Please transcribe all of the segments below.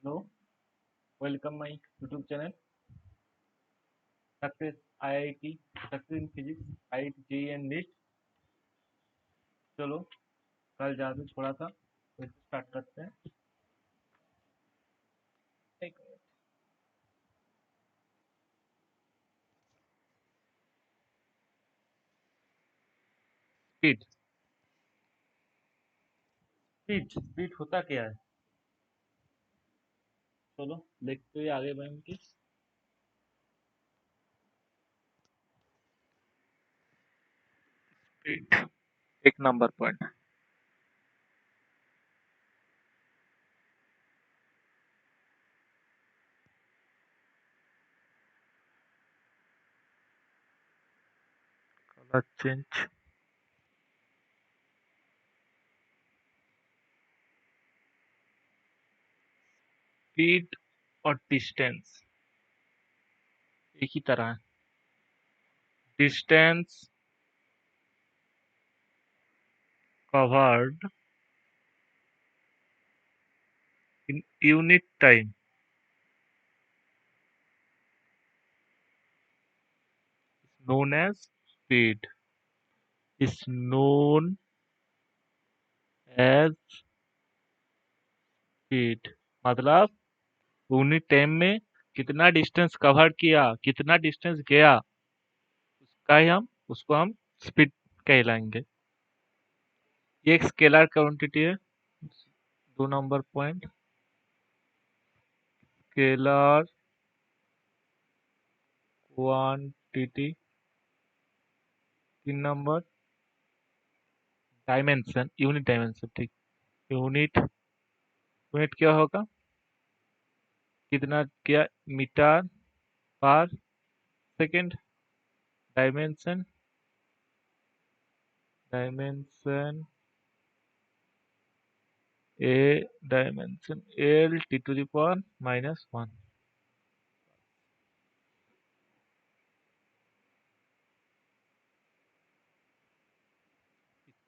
So, welcome my YouTube channel, Success IIT, Success in Physics, IIT JEE and NEET। चलो कल जहाँ से छोड़ा था वैसे स्टार्ट करते हैं। एक स्पीड स्पीड स्पीड होता क्या है? चलो देखते हुए आगे बढ़ेंगे। स्पीड एक number point. Colour change. Speed और डिस्टेंस एक ही तरह है। Distance covered in unit time known as speed is known as speed। मतलब यूनिट टाइम में कितना डिस्टेंस कवर किया, कितना डिस्टेंस गया, उसका ही हम उसको हम स्पीड कहलाएंगे। ये एक स्केलर क्वांटिटी है। 2 number point scalar quantity. 3 number dimension, unit dimension. ठीक, यूनिट यूनिट क्या होगा? कितना क्या, metre per second. Dimension dimension a dimension L T to the power -1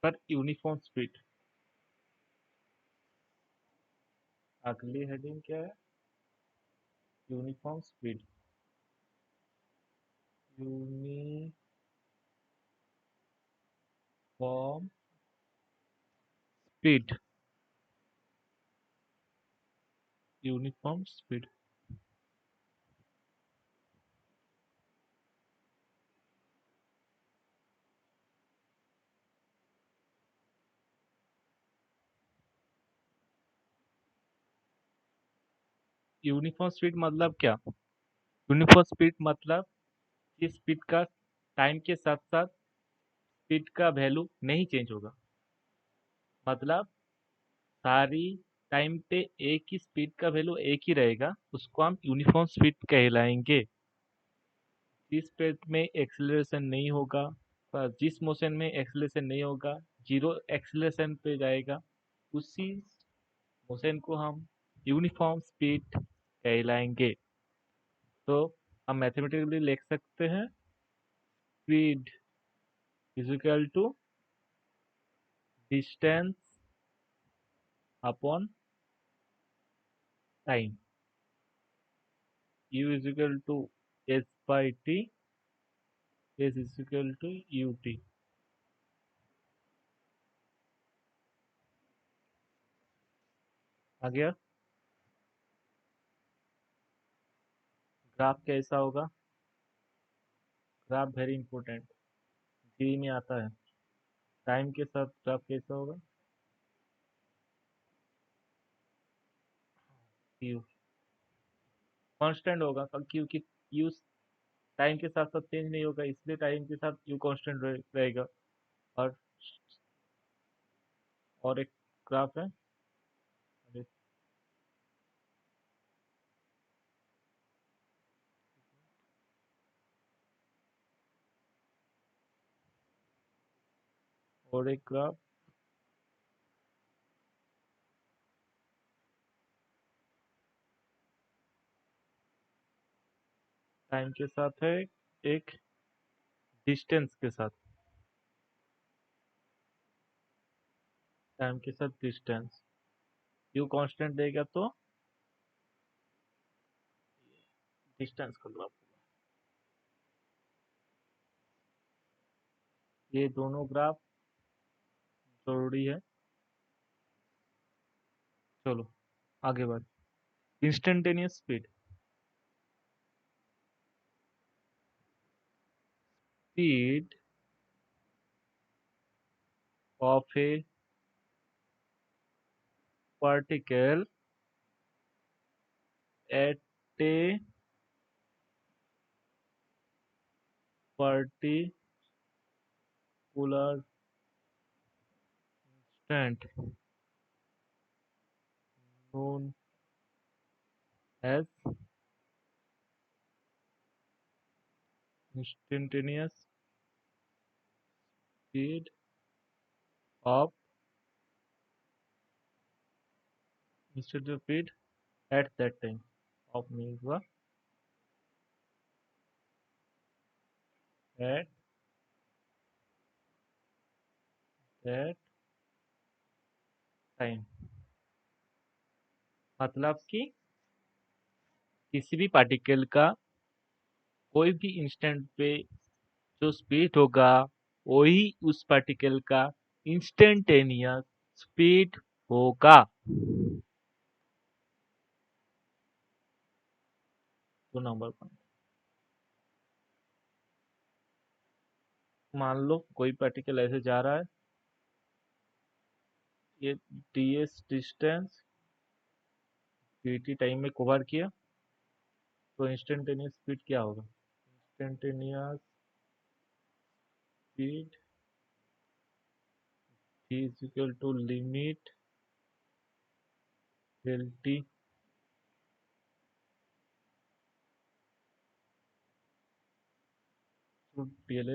पर यूनिफॉर्म स्पीड। अगली हेडिंग क्या है? Uniform speed. Uniform speed. Uniform speed. Uniform speed मतलब क्या? यूनिफॉर्म स्पीड मतलब इस स्पीड का टाइम के साथ साथ स्पीड का वैल्यू नहीं चेंज होगा। मतलब सारी टाइम पे एक ही स्पीड का वैल्यू एक ही रहेगा, उसको हम यूनिफॉर्म स्पीड कहलाएंगे। जिस स्पीड में एक्सेलरेशन नहीं होगा, जिस मोशन में एक्सेलरेशन नहीं होगा, जीरो एक्सेलरेशन पे जाएगा, उसी मोशन को हम यूनिफॉर्म स्पीड कहलाएंगे। तो हम मैथमेटिकली लिख सकते हैं speed is equal to distance upon time. u is equal to s by T, s is equal to u T. आ गया? ग्राफ कैसा होगा? ग्राफ वेरी इंपॉर्टेंट, जी में आता है। टाइम के साथ ग्राफ कैसा होगा? यू कांस्टेंट होगा, क्योंकि यू टाइम के साथ साथ चेंज नहीं होगा, इसलिए टाइम के साथ यू कांस्टेंट रहेगा। और एक ग्राफ है, और एक ग्राफ टाइम के साथ है, एक डिस्टेंस के साथ। टाइम के साथ डिस्टेंस, यू कांस्टेंट देगा तो डिस्टेंस का ग्राफ होगा। ये दोनों ग्राफ जरूरी है। चलो आगे बढ़। Instantaneous speed, speed of a particle at a particular instant known as instantaneous speed of instantaneous speed at that time of means हुआ at that time। मतलब कि किसी भी पार्टिकल का कोई भी इंस्टेंट पे जो स्पीड होगा वही उस पार्टिकल का इंस्टेंटेनियस स्पीड होगा। 2 नंबर पर मान लो कोई पार्टिकल ऐसे जा रहा है, ये ds डिस्टेंस dt टाइम में कवर किया, तो इंस्टेंटेनियस स्पीड क्या होगा? Instantaneous speed is equal to limit del t to del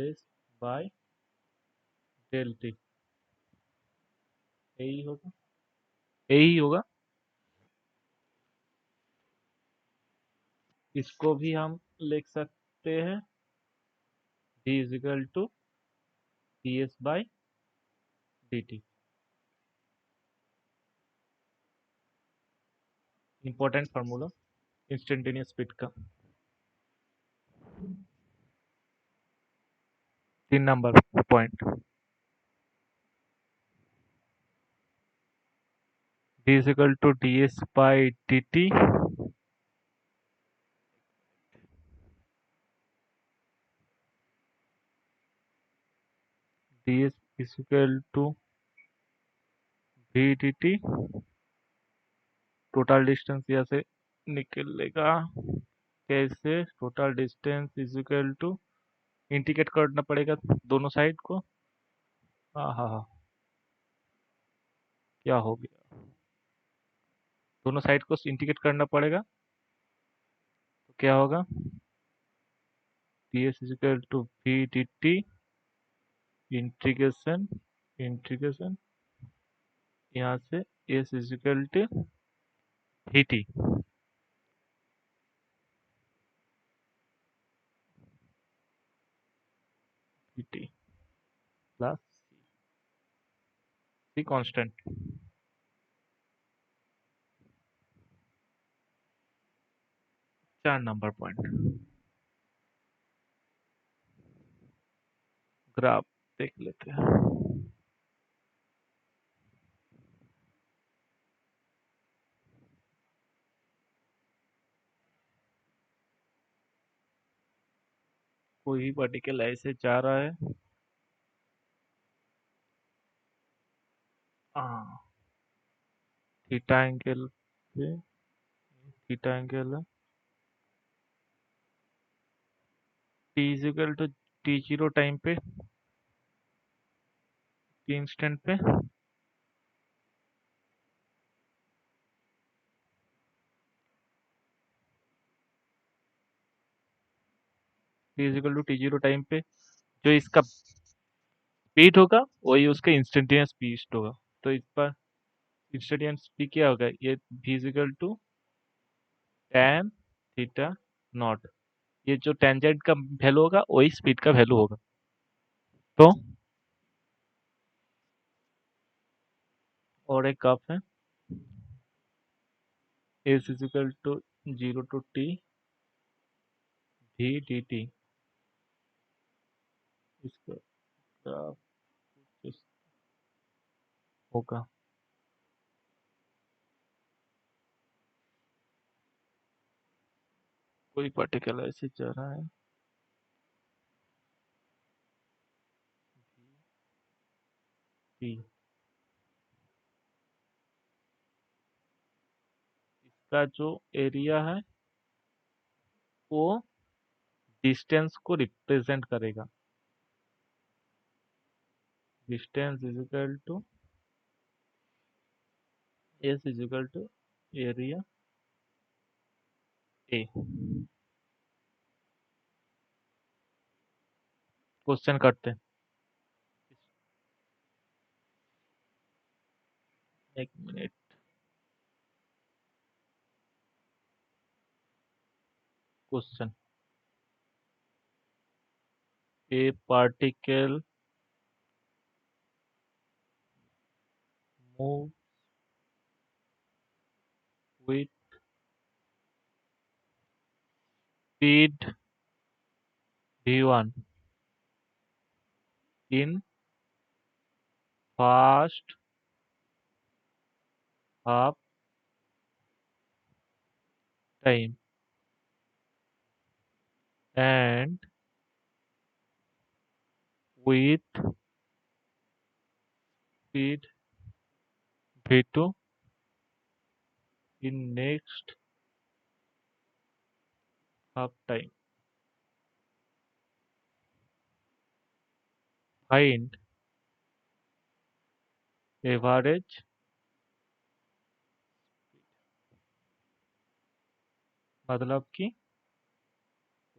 s by del t। यही होगा, यही होगा। इसको भी हम लिख सकते हैं v is equal to ds by dt। Important formula instantaneous speed का। 3 number point, v is equal to ds by dt, ds is equal to v dt। Total distance यहाँ से निकलेगा कैसे? Total distance is equal to, indicate करना पड़ेगा दोनों side को। हाँ हाँ हाँ, क्या हो गया? दोनों साइड को इंडिकेट करना पड़ेगा, तो क्या होगा? ds is equal to v dt integration integration यहाँ से s is equal to vt vt plus c constant. 4 number point, graph देख लेते हैं। कोई पार्टिकल ऐसे जा रहा है, हाँ थीटा एंगल पे, थीटा एंगल है, t is equal to t0 time पे, t इंस्टेंट पे, t is equal to t0 time पे जो इसका स्पीड होगा वही उसका इंस्टेंटेनियस स्पीड होगा। तो इस पर इंस्टेंटेनियस स्पीड क्या होगा? ये v is equal to tan theta nought, ये जो टेंजेंट का वैल्यू होगा वही स्पीड का वैल्यू होगा। तो और एक कप है, S is equal to 0 to t v dt। इसका ग्राफ इस होगा। कोई पार्टिकल ऐसे चल रहा है टी, इसका जो एरिया है वो डिस्टेंस को रिप्रेजेंट करेगा। Distance is equal to S is equal to area A. Question करते हैं। एक minute. Question, a particle move with speed v1 in fast half time and with speed v2 in next half time, find average। मतलब कि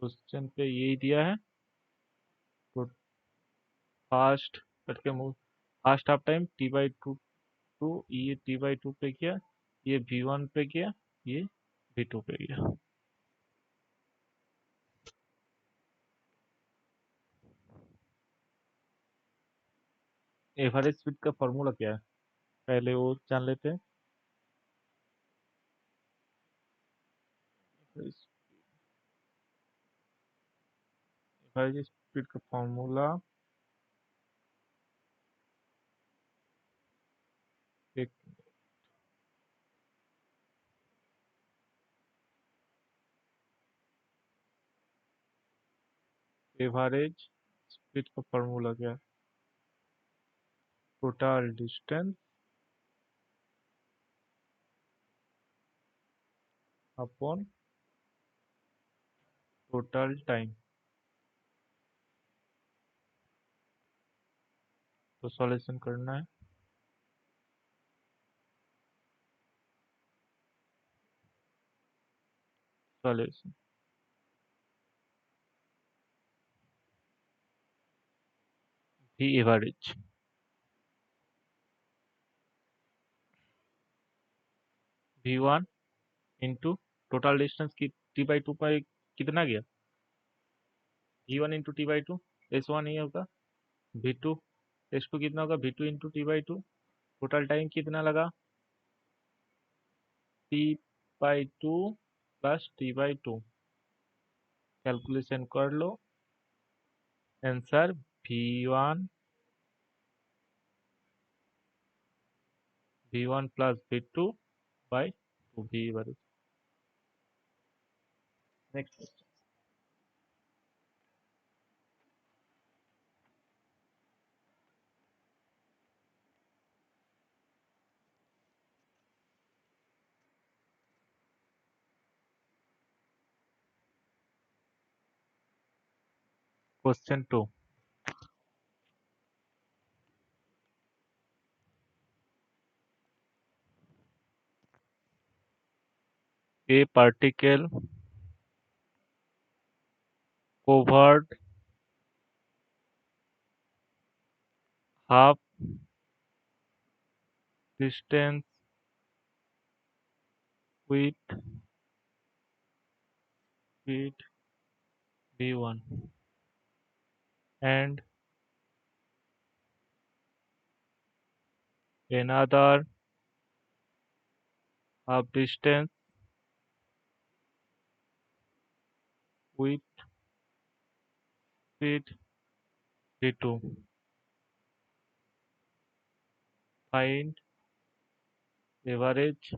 question पे यही दिया है तो फास्ट करके move, fast half time t/2 two, ये t/2 पे किया, ये v1 पे किया, ये v2 पे किया। एवरेज स्पीड का फॉर्मूला क्या है पहले वो जान लेते हैं। एवरेज स्पीड का फॉर्मूला एक एवरेज स्पीड का फॉर्मूला क्या है? Total distance upon total time. तो सॉल्यूशन करना है। सॉल्यूशन भी average v1 into total distance की t/2 पर कितना गया, v1 इंटू t/2 s1 ही होगा, v2 s2 कितना होगा, v2 into t/2। Total time कितना लगा, t/2 प्लस t/2। कैलकुलेशन कर लो, answer v1 plus v2 by 2 भी average. Next question 2। A particle covered half distance with speed v1 and another half distance with speed v2. Find average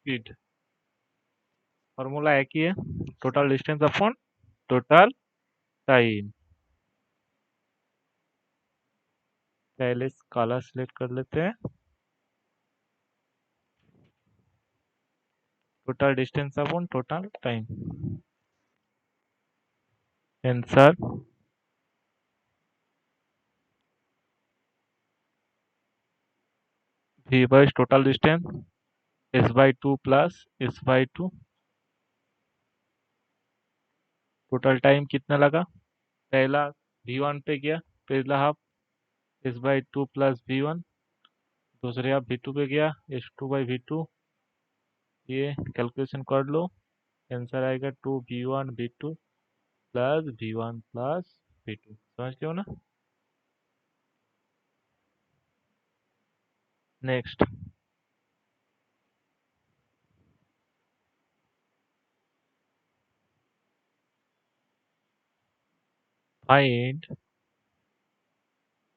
speed. Formula एक ही है, total distance upon total time. पहले स्काला select कर लेते हैं। Total distance upon total time. Answer v by total distance s by two plus s by two. Total time कितना लगा? पहला v1 पे गया, पहला half s by two plus v1। दूसरे हाफ v2 पे गया, s2 बाई v2। ये कैलकुलेशन कर लो, आंसर आएगा 2v1 v2 plus v1 plus v2। समझ गए हो ना? Next, find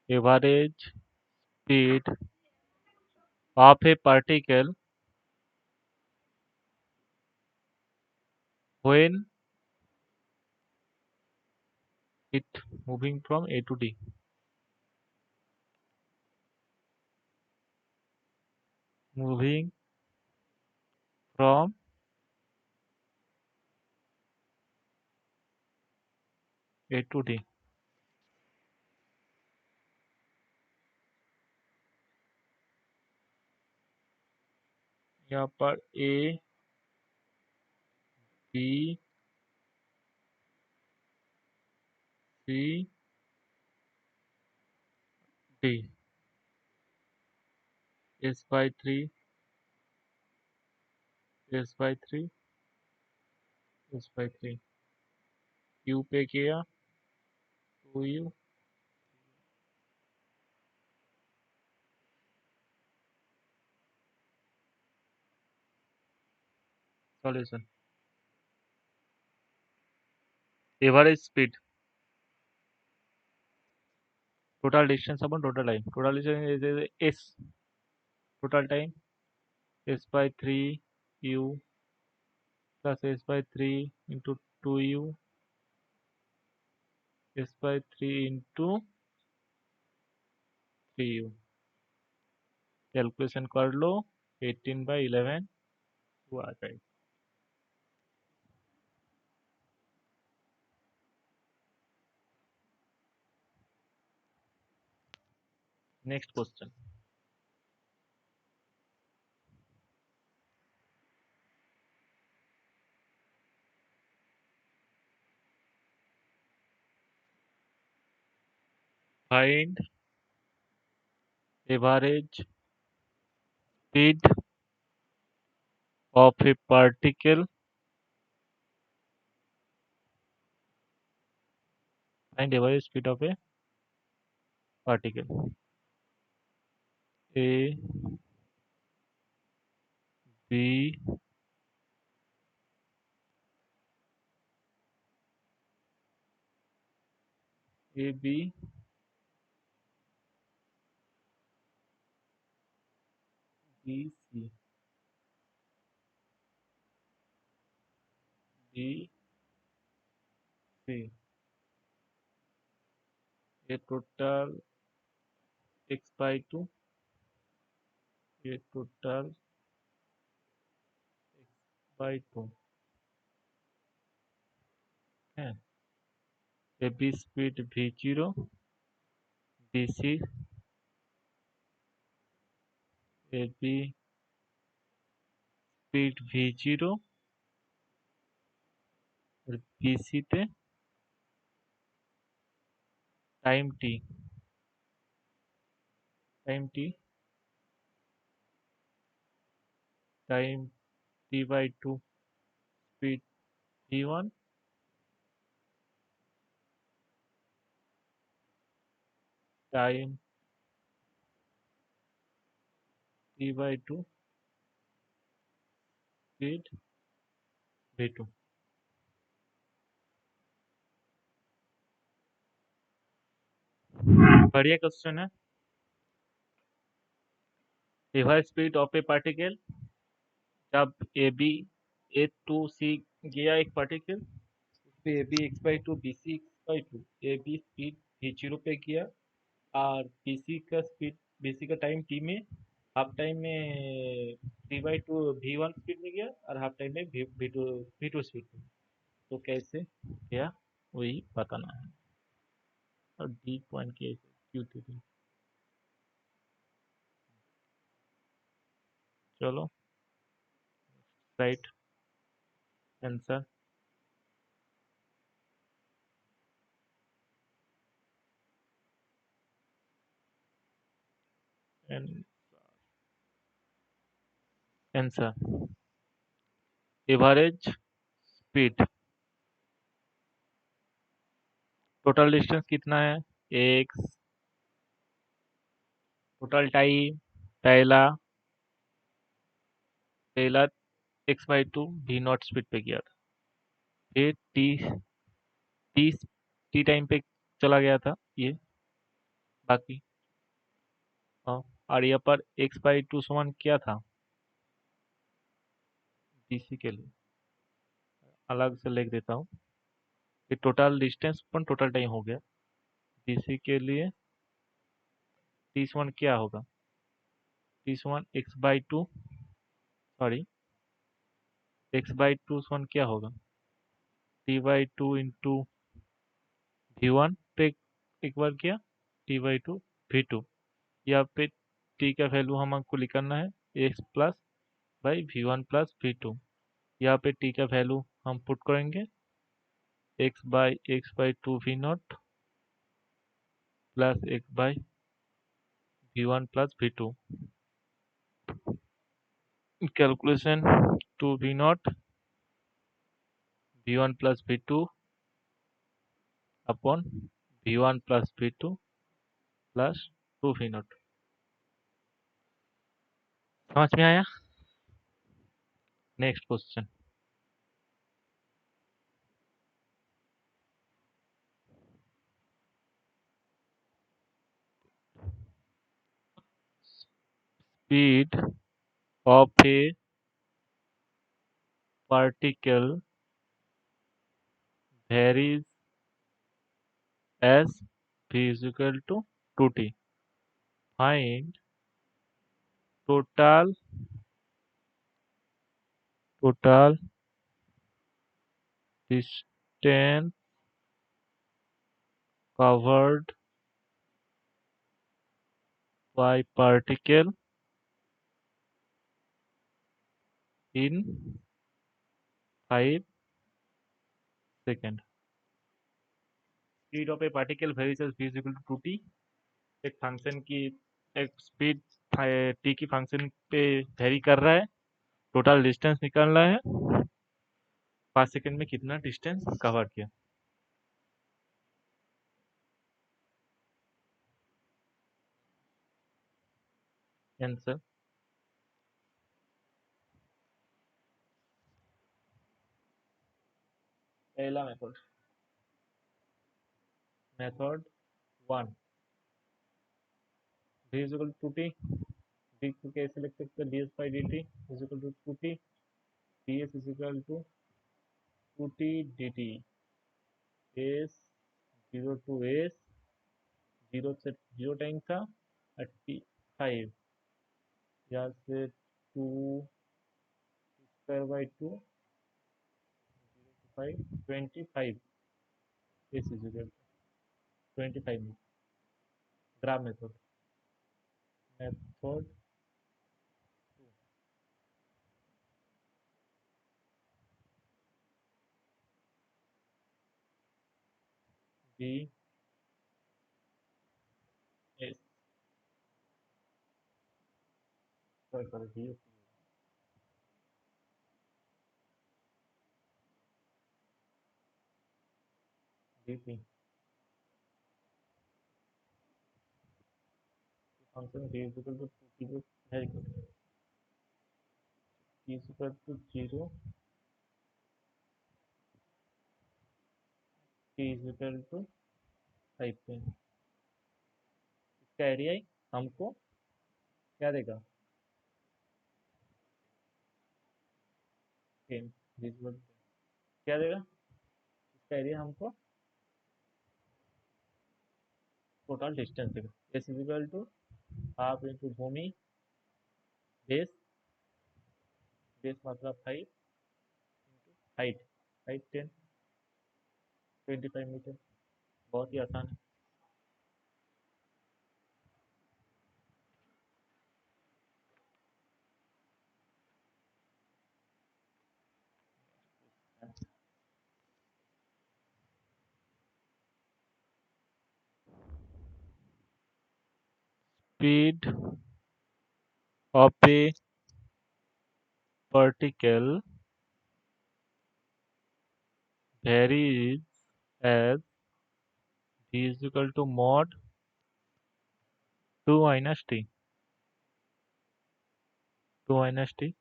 average speed of a particle when it moving from A to D. Moving from A to D. यहाँ पर A, B, C, D, S by 3, S by 3, S by 3। Q पे किया 2U। Solution, average speed, total distance अपन total time, total distance S, total time S by 3U plus S by 3 into 2U S by 3 into 3U। Calculation कर लो, 18/11 वो आ जाएगा। Next question, find average speed of a particle, find average speed of a particle. A B A B B C D C. ये total x/2, ये total x/2 है। A B speed v0, B C A B speed v0 और B C ते time t, time t, time t/2 speed v1, time T/2 speed V2। बढ़िया question है। Reverse speed of a particle, जब A B A to सी गया एक particle, पे A B X by two B C X by two, A B speed V0 पे गया और B C का टाइम टी में, हाफ टाइम में T/2 V1 स्पीड में गया और हाफ टाइम में V2 स्पीड में। तो कैसे गया वही बताना है। और डी पॉइंट के क्यू टी थी। चलो right answer. Answer average speed, total distance कितना है एक्स, टोटल टाइम पहला पहला x/2 V0 स्पीड पे गया था, फिर टी टी टाइम पे चला गया था ये बाकी। हाँ, और यहाँ पर x/2 समान क्या था डीसी के लिए, अलग से लिख देता हूँ। ये टोटल डिस्टेंस पर टोटल टाइम हो गया। डीसी के लिए टी समान क्या होगा, टी समान x/2 सॉरी x/2 समान क्या होगा, T/2 इंटू V1 पे एक बार किया, T/2 V2। यहाँ पे टी का वैल्यू हमको निकालना है x plus by V1 + V2। यहाँ पे टी का वैल्यू हम पुट करेंगे x/2 V0 plus x/V1 + V2। Calculation 2 V0 V1 + V2 upon V1 + V2 plus 2 V0। समझ में आया। Next question. Speed of a particle varies as v is equal to 2t. Find total distance covered by particle in 5 seconds. Speed of a particle varies as v is equal to 2t। एक function की एक speed T की function पे very कर रहा है, total distance निकालना है, 5 सेकंड में कितना डिस्टेंस कवर किया। आंसर पहला method 1, v is equal to 2t। v को कैसे लिख सकते हैं, ds/dt is equal to 2t, ds is equal to 2t dt, s 0 to s, 0 से 0 टाइम था 5, यहाँ से 2 square by 2 5 25, s is equal to 25 ग्राम method. Method B S D D function v is equal to very good, t is equal to 0, t is equal to 5 पे। इसका area हमको क्या देगा, 10 विजिबल, क्या देगा इसका एरिया हमको, टोटल डिस्टेंस देगा। S is equal to half into भूमि बेस, बेस मतलब 5 हाइट, हाइट 10, 25 मीटर। बहुत ही आसान है। Speed of a particle varies as v is equal to mod 2 minus t, 2 minus t.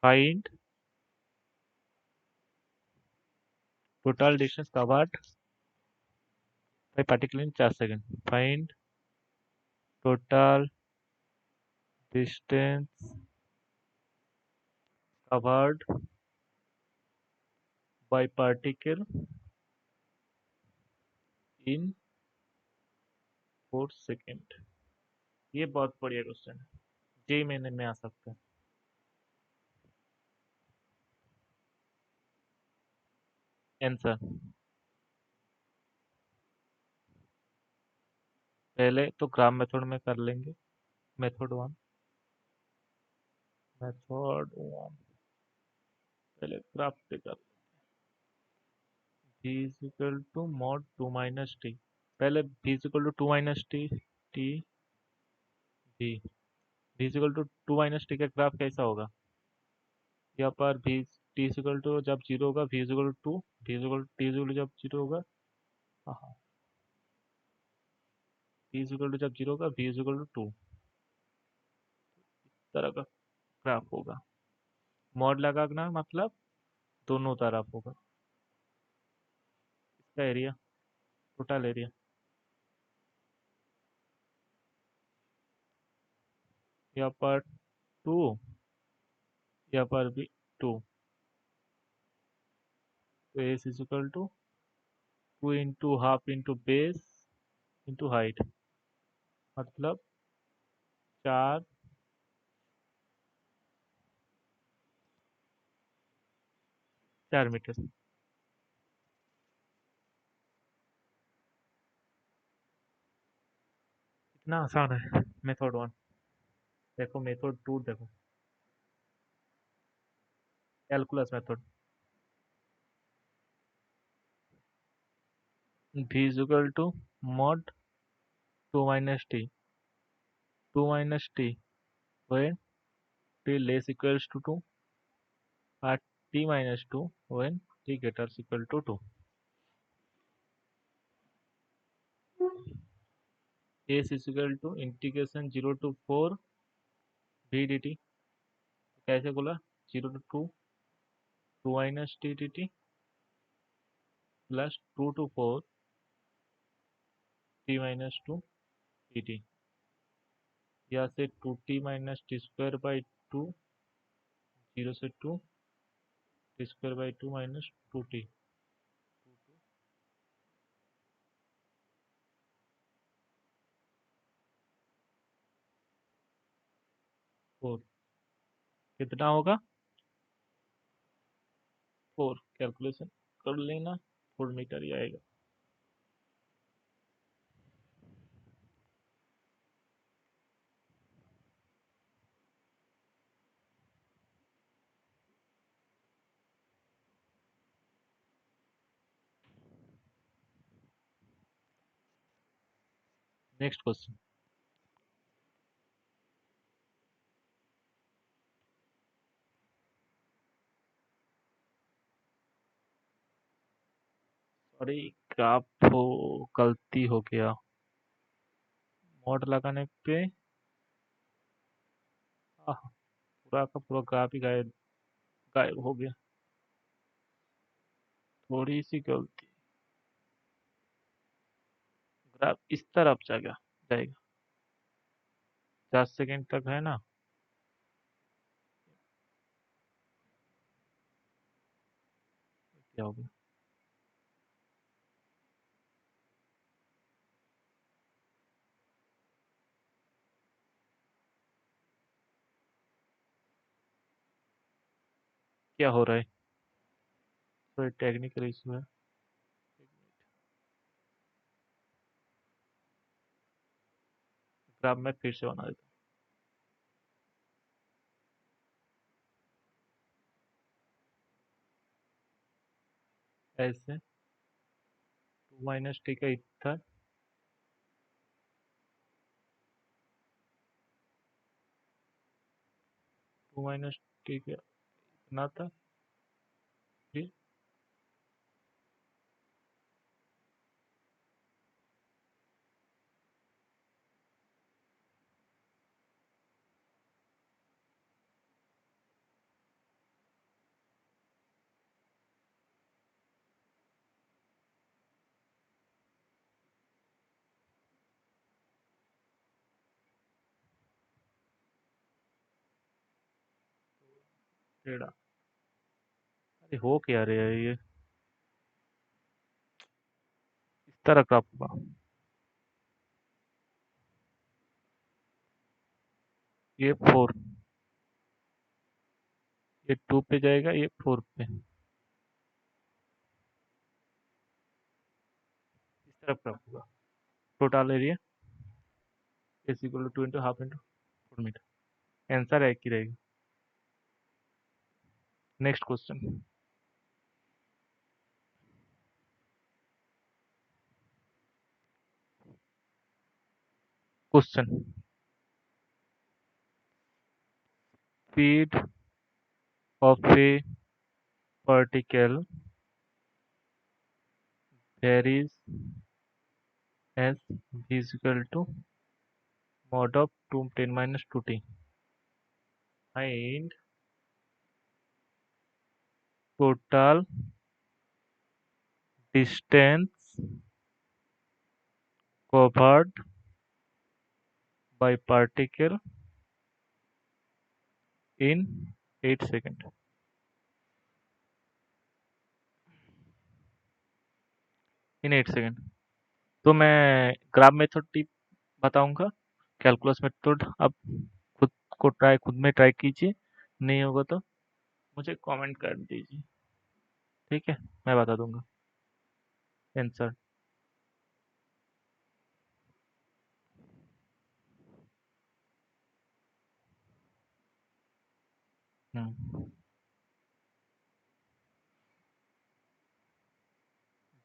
Find total distance covered by particle in 4 seconds. Find total distance covered by particle in 4 second. ये बहुत बढ़िया question है, जे महीने में आ सकता है। Answer पहले तो ग्राम मेथड में कर लेंगे। मेथड वन, मेथड वन पहले ग्राफ पे कर, v is equal to mod 2 minus t। पहले v is equal to 2 minus t, t v, v is equal to 2 minus t का ग्राफ कैसा होगा, यहाँ पर v t is equal to जब जीरो होगा v is equal to 2, v is equal to t is equal to जब zero होगा, हाँ t is equal to जब जीरो होगा v is equal to 2, इस तरह का ग्राफ होगा। मॉड लगाना मतलब दोनों तरफ होगा। इसका एरिया, टोटल एरिया, यहाँ पर 2, यहाँ पर भी 2, तो S is equal to 2 into half into base into height, मतलब 4, 4 मीटर। इतना आसान है मेथड वन। देखो मेथड टू देखो, calculus method. v is equal to mod 2 minus T, 2 minus T when t less equals to 2 or t minus 2 when t greater equal to 2। s is equal to integration 0 to 4 v dt, कैसे बोला, 0 to 2 2 minus t dt plus 2 to 4 t minus 2 dt, या से 2t minus T square by 2, 0 से 2 T square by 2 minus 2t, 4 कितना होगा, 4 calculation कर लेना, 4 metre ही आएगा। नेक्स्ट क्वेश्चन, सॉरी ग्राफ हो गलती हो गया, मॉड लगाने पे आह, पूरा का पूरा ग्राफ ही गायब गायब हो गया। थोड़ी सी गलती, ग्राफ इस तरफ जाएगा जाएगा। 10 सेकंड तक है ना। क्या हो गया? क्या हो रहा है? कोई टेक्निकल इशू है। ग्राफ में फिर से बना देता हूँ ऐसे। 2 - टी का इतना। 2 - टी का इतना था। फिर टेढ़ा। अरे हो क्या रहा है ये? इस तरह ग्राफ होगा। ये 4, ये 2 पे जाएगा, ये 4 पे। इस तरह ग्राफ होगा। Total area is equal to 2 into half into 4 metre. Answer एक ही रहेगा। Next question. Question. Speed of a particle varies as v is equal to mod of 2 10 minus 2t. Find total distance covered by particle in 8 seconds. In 8 second. तो मैं graph method tip बताऊंगा। Calculus method आप खुद खुद में try कीजिए। नहीं होगा तो मुझे कमेंट कर दीजिए। ठीक है, मैं बता दूंगा answer. Hmm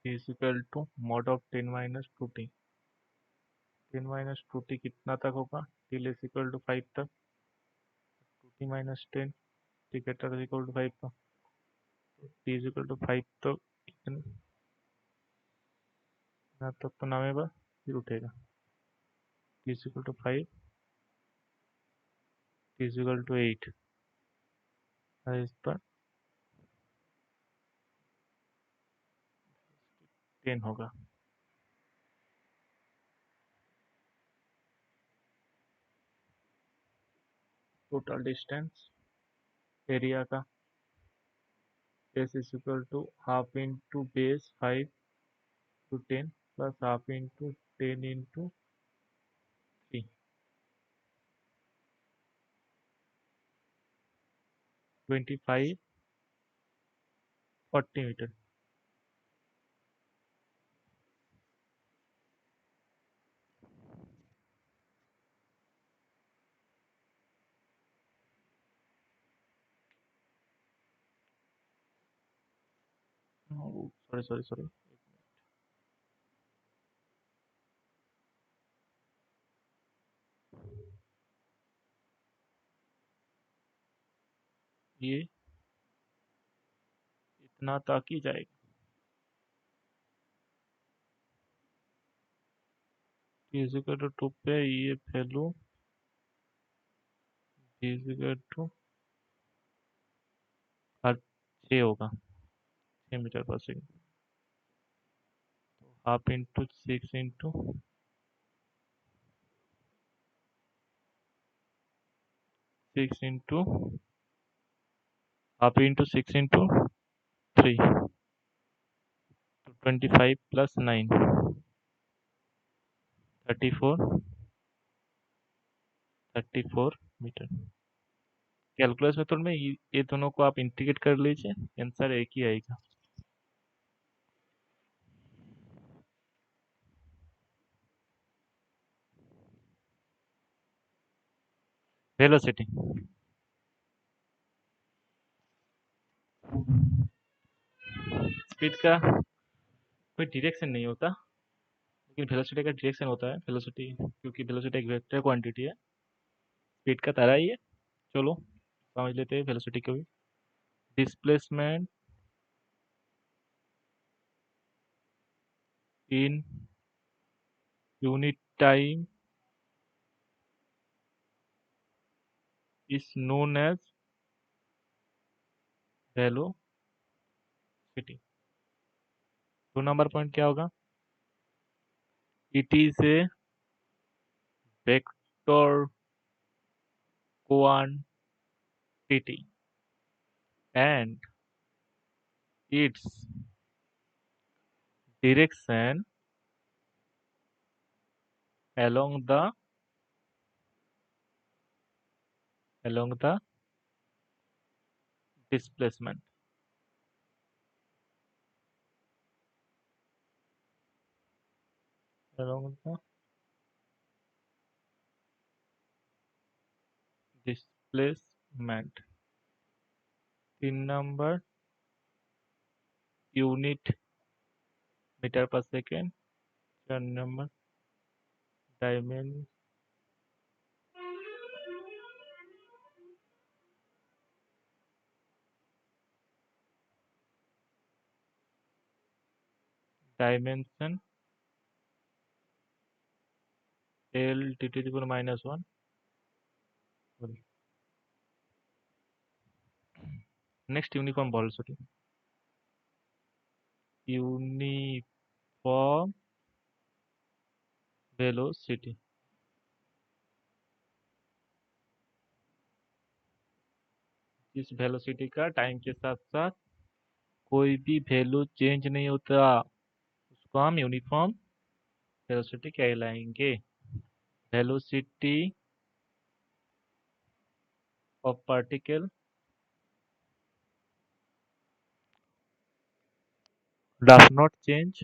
is equal to mod of 10 minus 2t। 10 - 2t कितना तक होगा? टी लेस इक्वल टू 5 तक। 2t - 10 T greater equal to 5 तक। टी इज इक्वल टू 5 तो इतना तक तो नामे बा फिर उठेगा। T is equal to 5, T is equal to 8। इस पर 10 होगा। टोटल डिस्टेंस एरिया का base is equal to half into base 5 to 10 plus half into 10 into 3। 25 40 metre. Sorry sorry sorry. ये इतना तक ही जाएगा। टी इज इक्वल टू 2 पे ये वैल्यू इज इक्वल टू हर 6 होगा, 6 metre per second. Half into 6 into half into 6 into 3, तो 25 + 9, 34 metre. Calculus method में ये दोनों को आप इंटीग्रेट कर लीजिए, आंसर एक ही आएगा। वेलोसिटी, स्पीड का कोई डायरेक्शन नहीं होता, लेकिन वेलोसिटी का डायरेक्शन होता है। वेलोसिटी, क्योंकि वेलोसिटी एक वेक्टर क्वांटिटी है, स्पीड का तरह ही है। चलो समझ लेते हैं वेलोसिटी को भी। Displacement in unit time is known as velocity. 2 number point क्या होगा? It is a vector quantity and its direction along the displacement. Along the displacement. 3 number unit metre per second. 4 number dimension dimension L t to the power -1। Next uniform velocity. Uniform velocity इस velocity का time के साथ साथ कोई भी value change नहीं होता, उसको हम यूनिफॉर्म वेलोसिटी कहलाएंगे। Velocity of particle does not change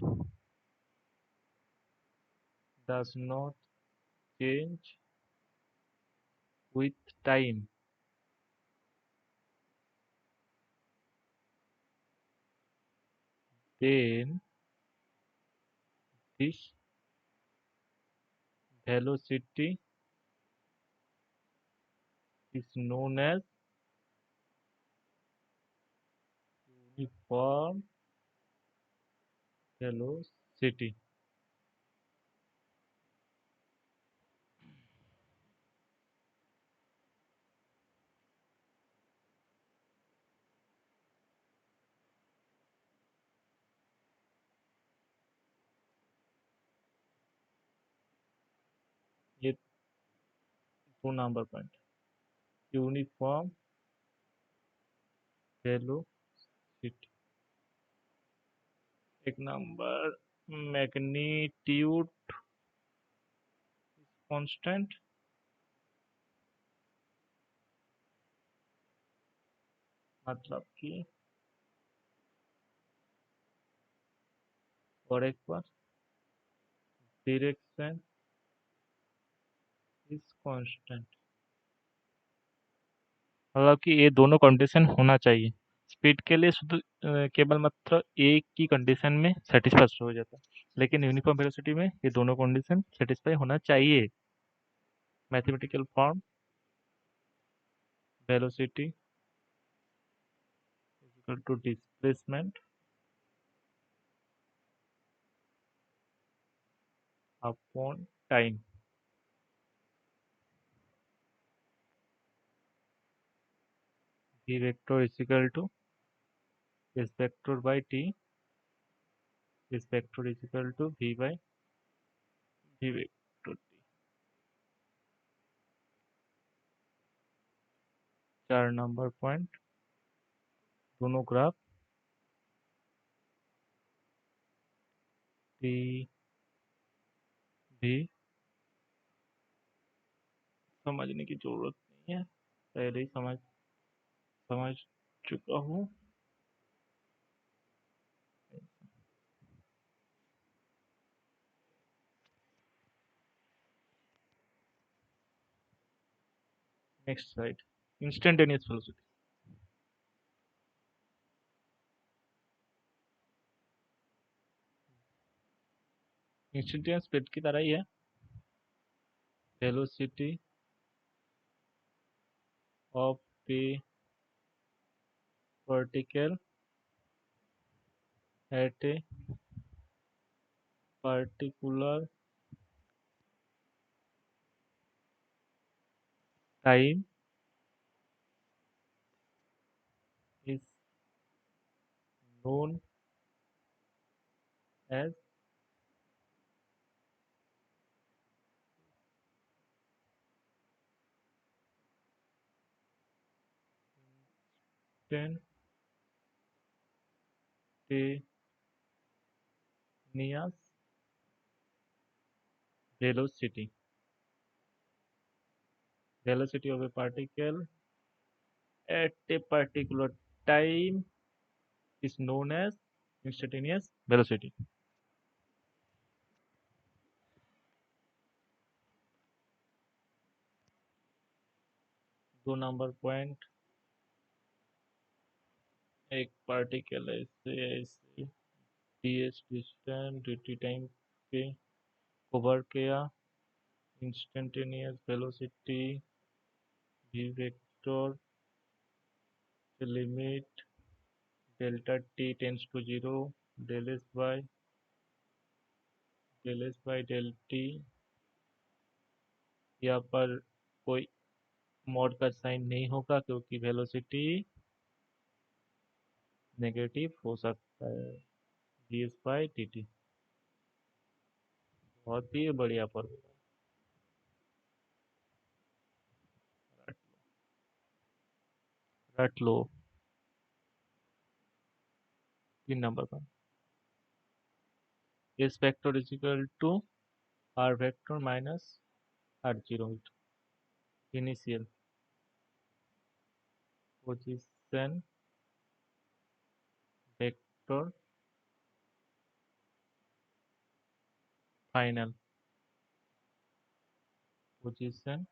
does not change with time, then this velocity is known as uniform velocity। ये 2 number point uniform velocity. 1 number magnitude constant, मतलब कि, और एक बार डायरेक्शन इज कांस्टेंट, मतलब कि ये दोनों कंडीशन होना चाहिए। स्पीड के लिए शुद्ध केवल मात्र एक की कंडीशन में सेटिस्फाई हो जाता है, लेकिन यूनिफॉर्म वेलोसिटी में ये दोनों कंडीशन सेटिस्फाई होना चाहिए। Mathematical form velocity equal to displacement upon time. v vector is equal to s vector by t. S vector is equal to v by v vector t. 4 number point, दोनों graph T भी समझने की जरूरत नहीं है, पहले ही समझ समझ चुका हूँ। Next slide, instantaneous velocity. Instantaneous speed की तरह ही है, velocity of the particle at A particular time is known as instantaneous velocity. Velocity of a particle at a particular time is known as instantaneous velocity. 2 number point, एक particle ऐसे ऐसे ds distance dt time पे cover किया, instantaneous velocity v vector limit delta t tends to 0 del s by del t। यहाँ पर कोई mod का sign नहीं होगा क्योंकि वेलोसिटी नेगेटिव हो सकता है। ds by dt, बहुत ही बढ़िया फॉर्मूला, रट लो। 3 नंबर पर s vector is equal to r vector minus r0 initial position vector final position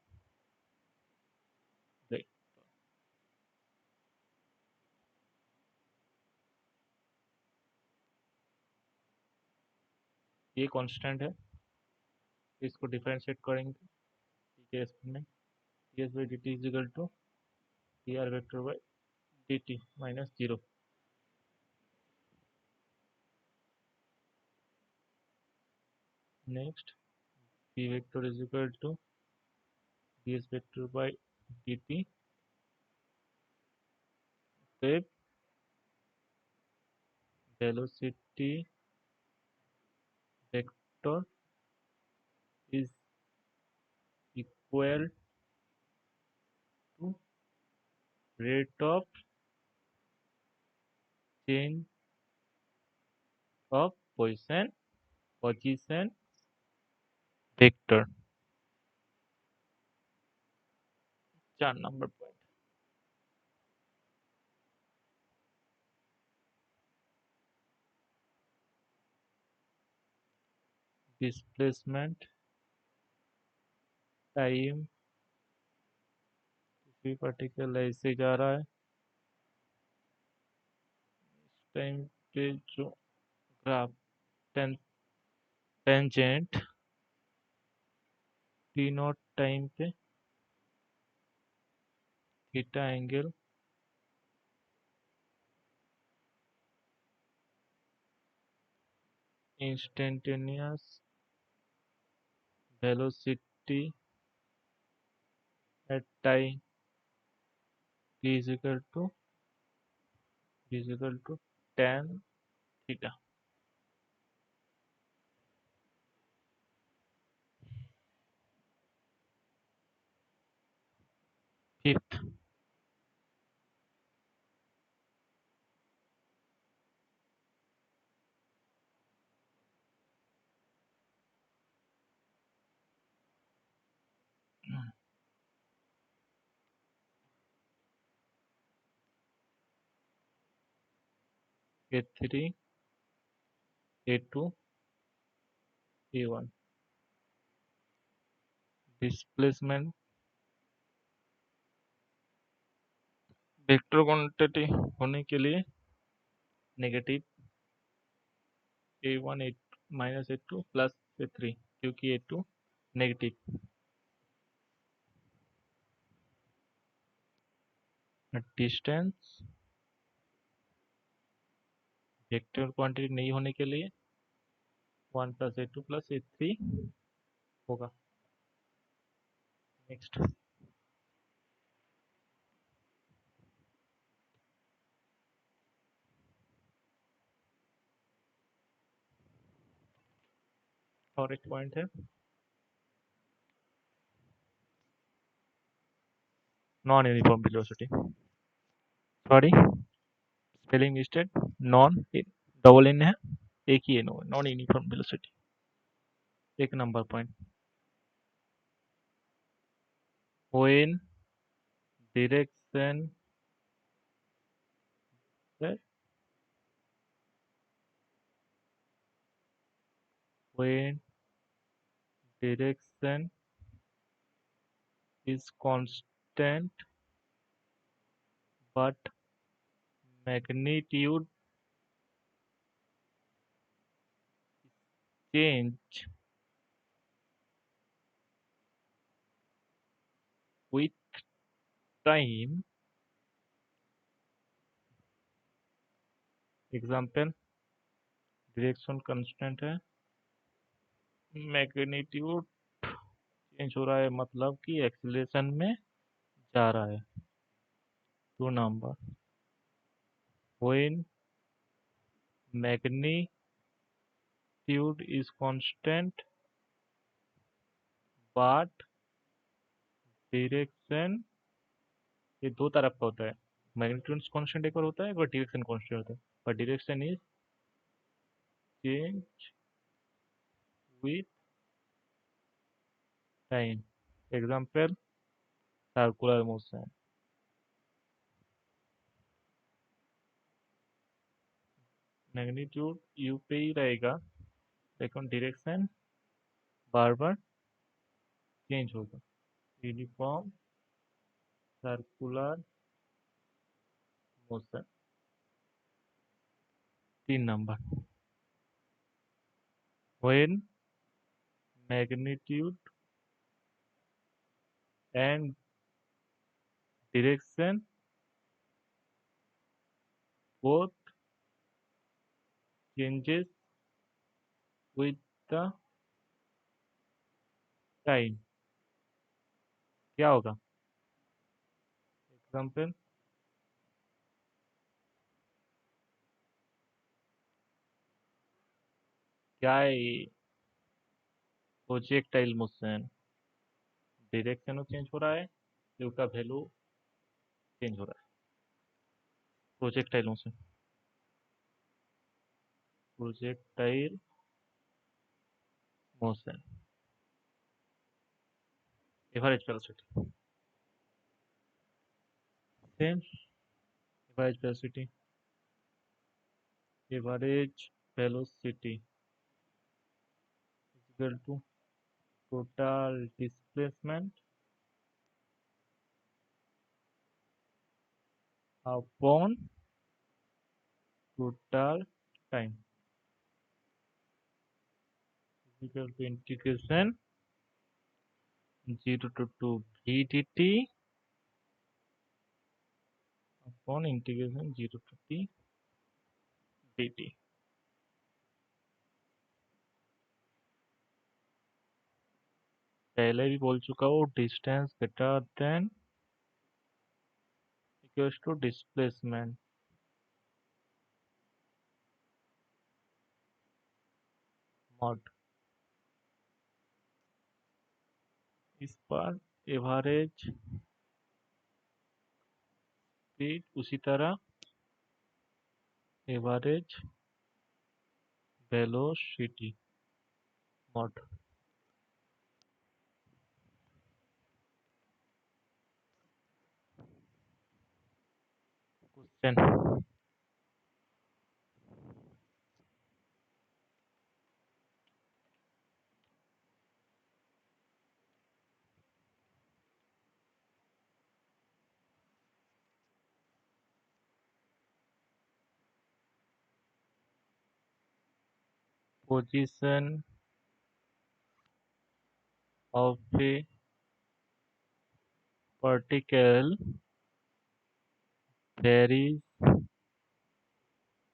vector। ये कांस्टेंट है, इसको डिफरेंशिएट करेंगे केस में, ds by dt is equal to dr vector by dt minus 0। Next v vector is equal to ds vector by dt wave velocity vector is equal to rate of change of position vector। 4 number point, displacement time, किसी particle ऐसे जा रहा है, इस time पे जो graph tangent T naught time पे theta angle instantaneous velocity at time t is equal to tan theta. Fifth, A3, A2, A1. Displacement vector quantity होने के लिए negative A1 A minus A2 plus A3, क्योंकि A2 negative. Distance vector quantity नहीं होने के लिए 1 plus A2 plus A3 होगा। Next, और एक पॉइंट है non uniform velocity, sorry spelling mistake, non double N है, एक ही एन नॉन यूनिफॉर्म वेलोसिटी। एक number point, when direction when direction is constant but magnitude change with time, example direction constant है, magnitude change हो रहा है, मतलब कि एक्सीलरेशन में जा रहा है। 2 number, when magnitude is constant but direction, ये दो तरफ का होता है। मैग्नीट्यूड कांस्टेंट एक बार होता है, एक बार डायरेक्शन कांस्टेंट होता है, पर direction is change with time, example circular motion. Magnitude you पे ही रहेगा, लेकिन डायरेक्शन बार बार चेंज होगा। Uniform circular motion. 3 number, when magnitude and direction both changes with the time, क्या होगा? एग्जाम्पल, क्या है? प्रोजेक्टाइल मोशन, डायरेक्शन चेंज हो रहा है, u का वैल्यू चेंज हो रहा है। Projectile motion, projectile motion, average velocity, same average velocity, average velocity equal to total displacement upon total time, equal to integration 0 to 2 v dt upon integration 0 to t dt। पहले भी बोल चुका हूँ, distance greater than equals to displacement mod. इस पर average speed उसी तरह average velocity mod. Question. Position of a particle varies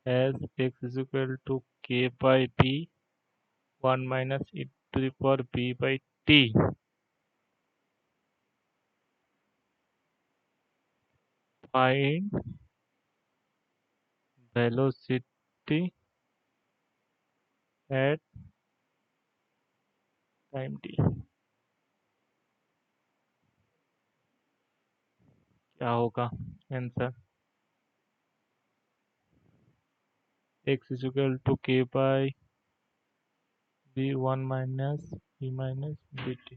as x is equal to k by p 1 minus e to the power b by t. Find velocity at time t। क्या होगा answer? x is equal to k by b 1 minus e minus bt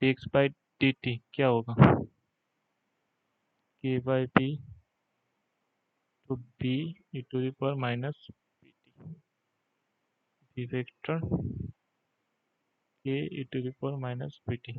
dx by dt क्या होगा? k by b to b e to the power minus bt b vector k e to the power minus bt।